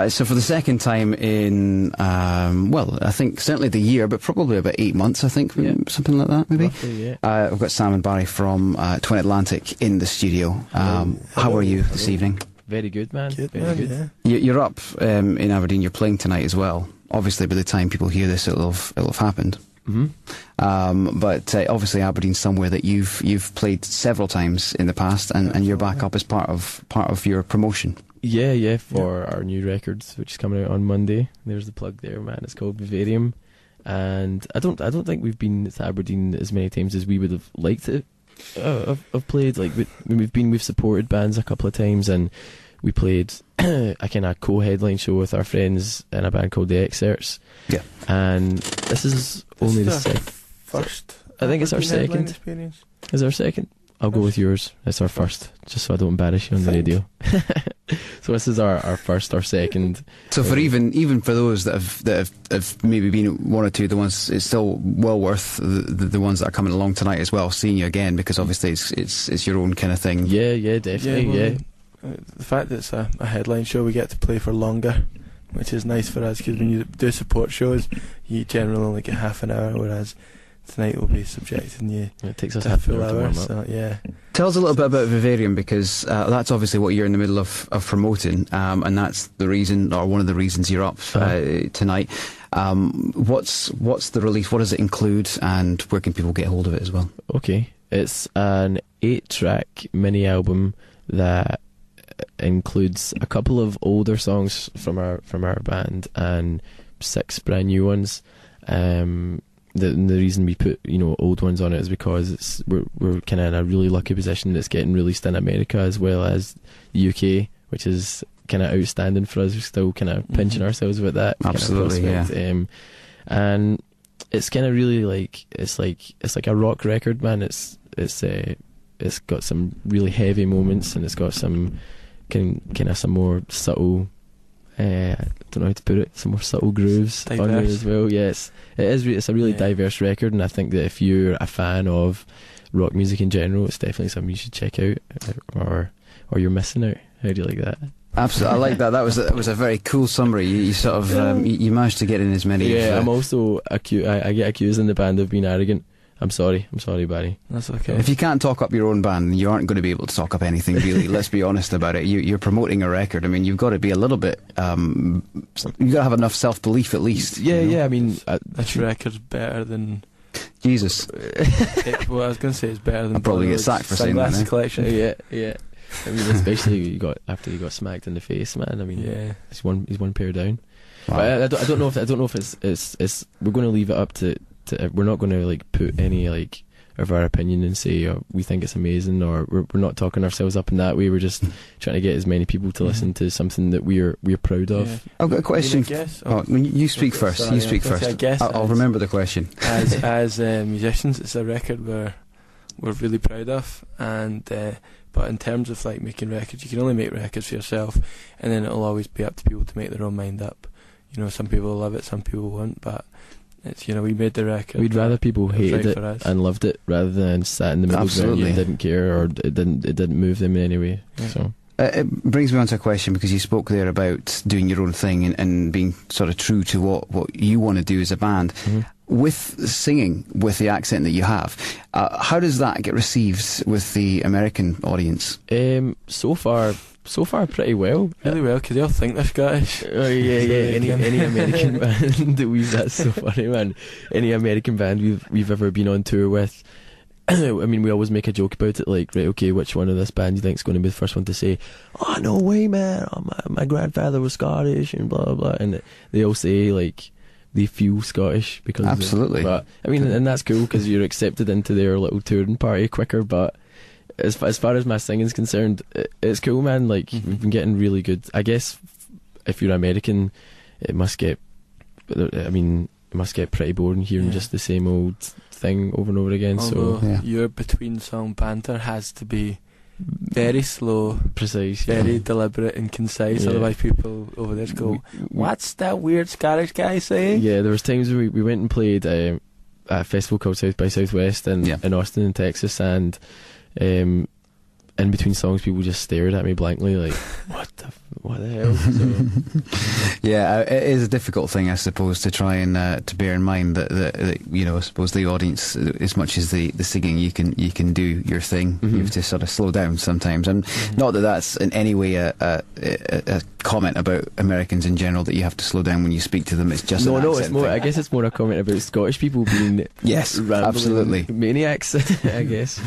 So for the second time in, well, I think certainly the year, but probably about 8 months, I think, something like that, maybe. Roughly, yeah. I've got Sam and Barry from Twin Atlantic in the studio. How are you this evening? Very good, man. Good, Very man, good. yeah. You're up in Aberdeen. You're playing tonight as well. Obviously, by the time people hear this, it'll have happened. But obviously, Aberdeen's somewhere that you've played several times in the past, and you're back up as part of your promotion. Yeah, for our new records, which is coming out on Monday. There's the plug there, man. It's called Vivarium, and I don't think we've been to Aberdeen as many times as we would have liked to have played. Like we've supported bands a couple of times, and we played a kind of co-headline show with our friends in a band called The Excerpts. Yeah, and this is only the first. I think it's our second. Experience. Is our second? I'll go with yours. It's our first, just so I don't embarrass you on the radio. So this is our first or second. So for even for those that have maybe been one or two, the ones, it's still well worth the ones that are coming along tonight as well, seeing you again, because obviously it's your own kind of thing. Yeah, definitely. The fact that it's a headline show, we get to play for longer, which is nice for us, because when you do support shows, you generally only get half an hour, whereas tonight will be subjecting you it takes us to half a an full hour to hour. warm up. So yeah. Tell us a little bit about Vivarium, because that's obviously what you're in the middle of promoting, and that's the reason, or one of the reasons you're up tonight. What's the release? What does it include, and where can people get hold of it as well? Okay, it's an 8-track mini album that includes a couple of older songs from our band and 6 brand new ones. The reason we put old ones on it is because we're kind of in a really lucky position that's getting released in America as well as the UK, which is kind of outstanding for us. We're still kind of pinching ourselves with that. Absolutely, kind of prospect. And it's kind of really like it's like a rock record, man. It's got some really heavy moments, and it's got some kind of some more subtle. I don't know how to put it. Some more subtle grooves on there as well. Yes, it is. It's a really diverse record, and I think that if you're a fan of rock music in general, it's definitely something you should check out, or you're missing out. How do you like that? Absolutely, I like that. That was a very cool summary. You sort of you managed to get in as many. Yeah, I'm also accused. I get accused in the band of being arrogant. I'm sorry, Barry. That's okay. If you can't talk up your own band, you aren't going to be able to talk up anything, really. Let's be honest about it. You're promoting a record. I mean, you've got to be a little bit. You've got to have enough self-belief, at least. Yeah. I mean, this record's better than Jesus. Well, I was going to say it's better than. I'll probably get sacked for saying that. Sunglass Collection. Yeah. I mean, especially after you got smacked in the face, man. I mean, yeah, he's one pair down. Wow. But I don't know if it's. We're going to leave it up to. We're not going to like put any like of our opinion and say we think it's amazing, or we're not talking ourselves up in that way. We're just trying to get as many people to listen to something that we're proud of. Yeah. I've got a question. You speak first. Sorry, you speak first. I guess I'll remember the question. As musicians, it's a record we're really proud of, and but in terms of like making records, you can only make records for yourself, and then it'll always be up to people to make their own mind up. Some people love it, some people won't, but it's we made the record. We'd rather people hated it and loved it rather than sat in the middle ground and didn't care, or it didn't move them in any way. Yeah. So it brings me on to a question, because you spoke there about doing your own thing and being sort of true to what you want to do as a band. Mm-hmm. With singing with the accent that you have, how does that get received with the American audience? So far pretty well. Really well, because they all think they're Scottish. Oh yeah. Any American band that that's so funny, man. Any American band we've ever been on tour with, I mean, we always make a joke about it, like, right, okay, which one of this band do you think is going to be the first one to say, "Oh no way, man! Oh, my grandfather was Scottish," and blah blah blah, and they all say like they feel Scottish because absolutely. But I mean, and that's cool because you're accepted into their little touring party quicker. But as far as my singing's concerned, it's cool, man. Like, we've been getting really good. I guess if you're American, it must get pretty boring hearing just the same old thing over and over again. Although your between song banter has to be very slow, precise, very deliberate and concise. Otherwise, people over there go, "What's that weird Scottish guy saying?" Yeah, there was times we went and played a festival called South by Southwest in Austin, in Texas, and in between songs, people just stared at me blankly, like, what the hell? So, yeah, it is a difficult thing, I suppose, to try and to bear in mind that you know, I suppose the audience, as much as the singing, you can do your thing. You have to sort of slow down sometimes, and not that that's in any way a comment about Americans in general, that you have to slow down when you speak to them. It's just no, an it's accent more. thing. I guess it's more a comment about Scottish people being yes, rambling absolutely maniacs. I guess.